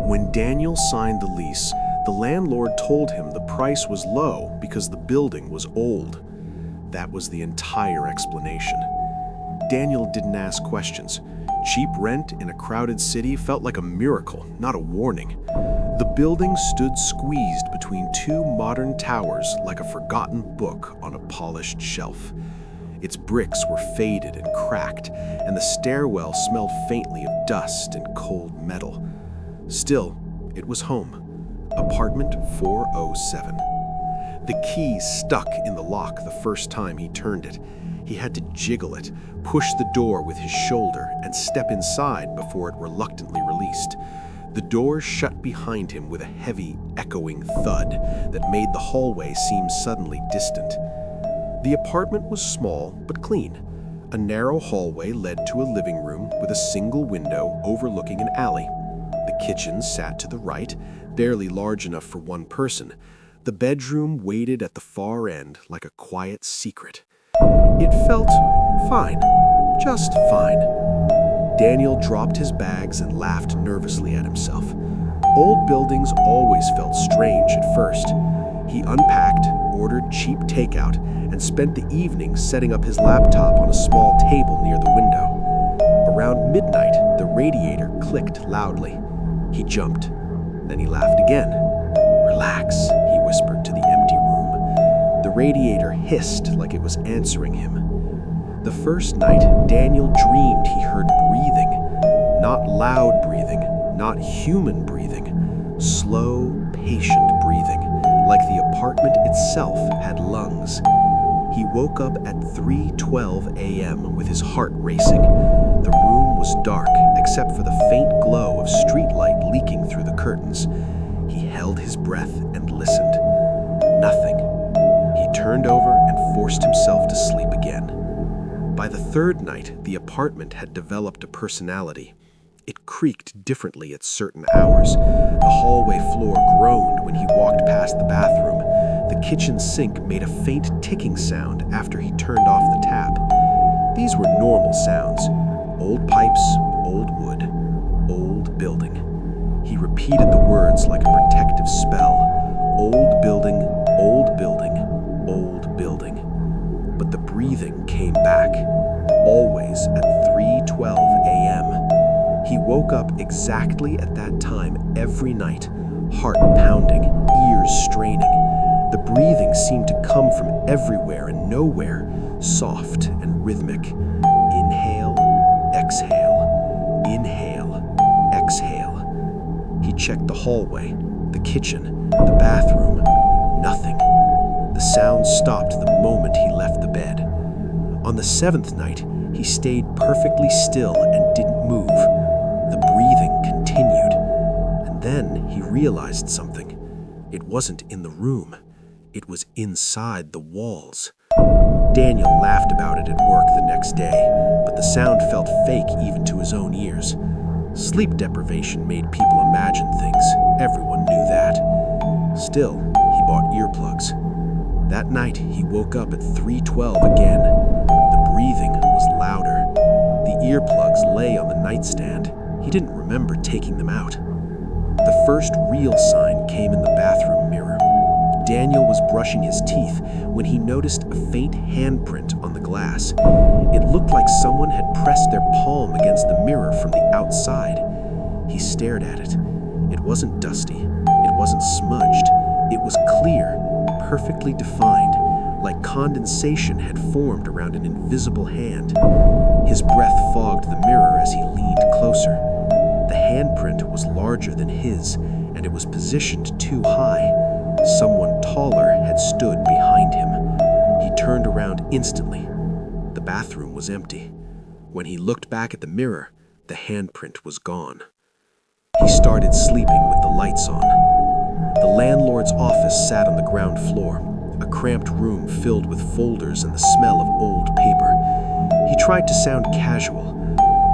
When Daniel signed the lease, the landlord told him the price was low because the building was old. That was the entire explanation. Daniel didn't ask questions. Cheap rent in a crowded city felt like a miracle, not a warning. The building stood squeezed between two modern towers like a forgotten book on a polished shelf. Its bricks were faded and cracked, and the stairwell smelled faintly of dust and cold metal. Still, it was home. Apartment 407. The key stuck in the lock the first time he turned it. He had to jiggle it, push the door with his shoulder, and step inside before it reluctantly released. The door shut behind him with a heavy, echoing thud that made the hallway seem suddenly distant. The apartment was small but clean. A narrow hallway led to a living room with a single window overlooking an alley. The kitchen sat to the right, barely large enough for one person. The bedroom waited at the far end like a quiet secret. It felt fine, just fine. Daniel dropped his bags and laughed nervously at himself. Old buildings always felt strange at first. He unpacked, ordered cheap takeout, and spent the evening setting up his laptop on a small table near the window. Around midnight, the radiator clicked loudly. He jumped. Then he laughed again. "Relax," he whispered to the empty room. The radiator hissed like it was answering him. The first night, Daniel dreamed he heard breathing. Not loud breathing, not human breathing. Slow, patient breathing, like the apartment itself had lungs. He woke up at 3:12 a.m. with his heart racing. The room was dark, except for the faint glow of streetlight leaking through the curtains. He held his breath and listened. Nothing. He turned over and forced himself to sleep again. By the third night, the apartment had developed a personality. It creaked differently at certain hours. The hallway floor groaned when he walked past the bathroom. The kitchen sink made a faint ticking sound after he turned off the tap. These were normal sounds. Old pipes, old wood, old building. He repeated the words like a protective spell. Old building, old building, old building. But the breathing came back, always at 3:12 a.m. He woke up exactly at that time every night, heart pounding, ears straining. The breathing seemed to come from everywhere and nowhere, soft and rhythmic. Inhale, exhale, inhale, exhale. He checked the hallway, the kitchen, the bathroom. Nothing. The sound stopped the moment he left the bed. On the seventh night, he stayed perfectly still and didn't move. The breathing continued. And then he realized something. It wasn't in the room. It was inside the walls. Daniel laughed about it at work the next day, but the sound felt fake even to his own ears. Sleep deprivation made people imagine things. Everyone knew that. Still, he bought earplugs. That night, he woke up at 3:12 again. The breathing was louder. The earplugs lay on the nightstand. He didn't remember taking them out. The first real sign came in the bathroom mirror. Daniel was brushing his teeth when he noticed a faint handprint on the glass. It looked like someone had pressed their palm against the mirror from the outside. He stared at it. It wasn't dusty. It wasn't smudged. It was clear, perfectly defined, like condensation had formed around an invisible hand. His breath fogged the mirror as he leaned closer. The handprint was larger than his, and it was positioned too high. Someone taller had stood behind him. He turned around instantly. The bathroom was empty. When he looked back at the mirror, the handprint was gone. He started sleeping with the lights on. The landlord's office sat on the ground floor, a cramped room filled with folders and the smell of old paper. He tried to sound casual.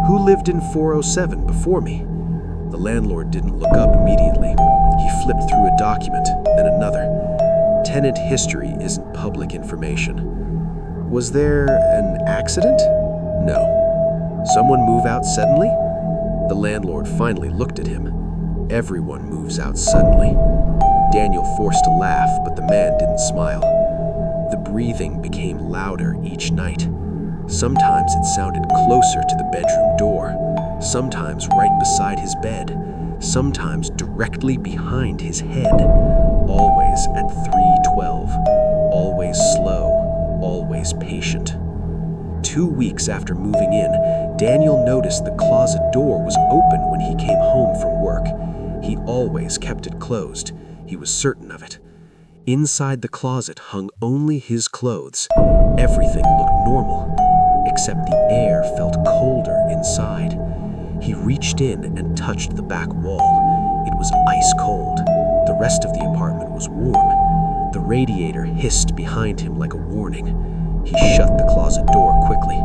"Who lived in 407 before me?" The landlord didn't look up immediately. He flipped through a document, then another. Tenant history isn't public information. "Was there an accident?" "No." "Someone move out suddenly?" The landlord finally looked at him. Everyone moves out suddenly. Daniel forced to laugh, but the man didn't smile. The breathing became louder each night. Sometimes it sounded closer to the bedroom door, sometimes right beside his bed, sometimes directly behind his head. Always at 3:12, always slow, always patient. 2 weeks after moving in, Daniel noticed the closet door was open when he came home from work. He always kept it closed. He was certain of it. Inside the closet hung only his clothes. Everything looked normal, except the air felt colder inside. He reached in and touched the back wall. It was ice cold. The rest of the apartment was warm. The radiator hissed behind him like a warning. He shut the closet door quickly.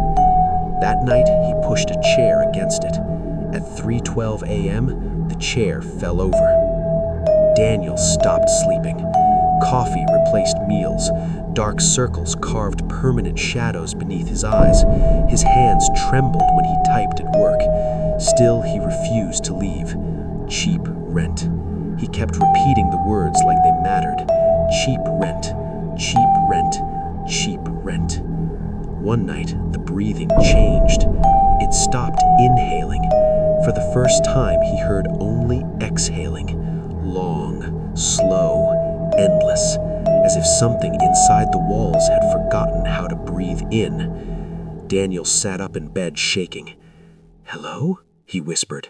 That night, he pushed a chair against it. At 3:12 a.m., the chair fell over. Daniel stopped sleeping. Coffee replaced meals. Dark circles carved permanent shadows beneath his eyes. His hands trembled when he typed at work. Still, he refused to leave. Cheap rent. He kept repeating the words like they mattered. Cheap rent, cheap rent, cheap rent. One night, the breathing changed. It stopped inhaling. For the first time, he heard only exhaling. Long, slow, endless, as if something inside the walls had forgotten how to breathe in. Daniel sat up in bed, shaking. "Hello?" he whispered.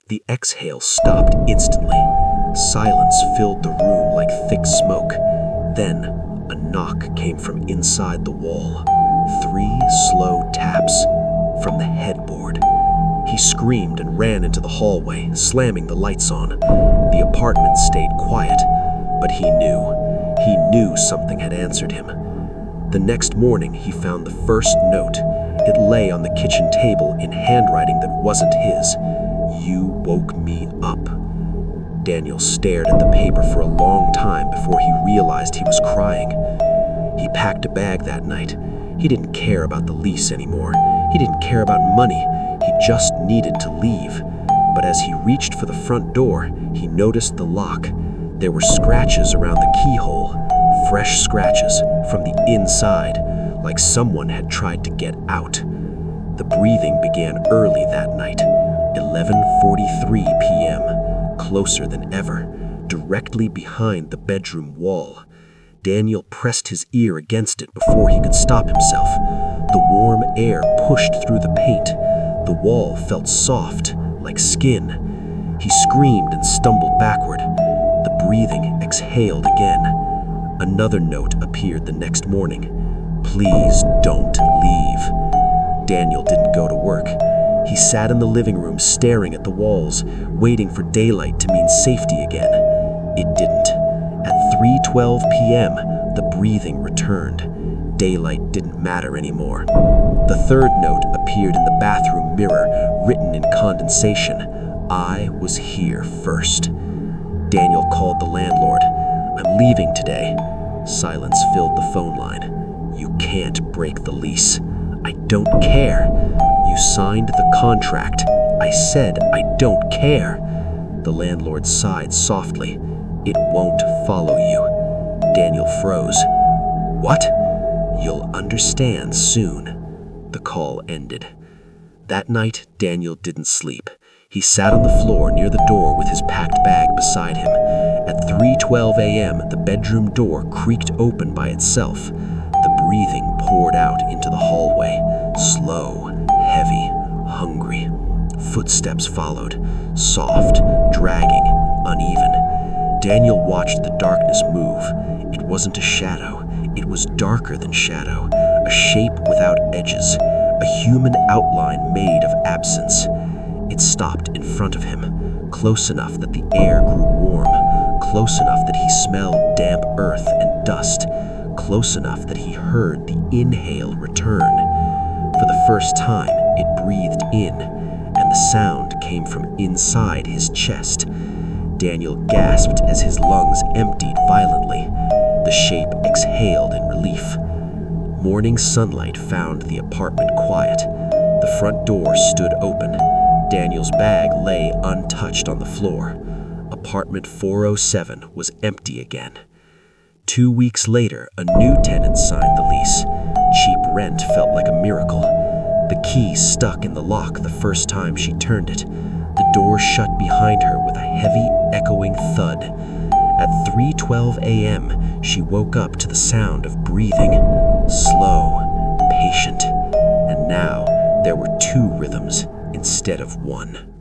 The exhale stopped instantly. Silence filled the room like thick smoke. Then, a knock came from inside the wall. 3 slow taps from the headboard. He screamed and ran into the hallway, slamming the lights on. The apartment stayed quiet, but he knew something had answered him. The next morning, he found the first note. It lay on the kitchen table in handwriting that wasn't his. "You woke me up." Daniel stared at the paper for a long time before he realized he was crying. He packed a bag that night. He didn't care about the lease anymore. He didn't care about money. He just needed to leave. But as he reached for the front door, he noticed the lock. There were scratches around the keyhole, fresh scratches from the inside, like someone had tried to get out. The breathing began early that night, 11:43 p.m., closer than ever, directly behind the bedroom wall. Daniel pressed his ear against it before he could stop himself. The warm air pushed through the paint. The wall felt soft, like skin. He screamed and stumbled backward. The breathing exhaled again. Another note appeared the next morning. "Please don't leave." Daniel didn't go to work. He sat in the living room staring at the walls, waiting for daylight to mean safety again. It didn't. At 3:12 p.m., the breathing returned. Daylight didn't matter anymore. The third note appeared in the bathroom mirror, written in condensation. "I was here first." Daniel called the landlord. "I'm leaving today." Silence filled the phone line. "You can't break the lease." "I don't care." "You signed the contract." "I said I don't care." The landlord sighed softly. "It won't follow you." Daniel froze. "What?" "You'll understand soon." The call ended. That night, Daniel didn't sleep. He sat on the floor near the door with his packed bag beside him. At 3:12 a.m., the bedroom door creaked open by itself. The breathing poured out into the hallway, slow, heavy, hungry. Footsteps followed, soft, dragging, uneven. Daniel watched the darkness move. It wasn't a shadow. It was darker than shadow, a shape without edges, a human outline made of absence. It stopped in front of him, close enough that the air grew warm, close enough that he smelled damp earth and dust, close enough that he heard the inhale return. For the first time, it breathed in, and the sound came from inside his chest. Daniel gasped as his lungs emptied violently. The shape exhaled in relief. Morning sunlight found the apartment quiet. The front door stood open. Daniel's bag lay untouched on the floor. apartment 407 was empty again. 2 weeks later, a new tenant signed the lease. Cheap rent felt like a miracle. The key stuck in the lock the first time she turned it. The door shut behind her with a heavy, echoing thud. At 3:12 a.m., she woke up to the sound of breathing. Slow, patient, and now there were 2 rhythms instead of 1.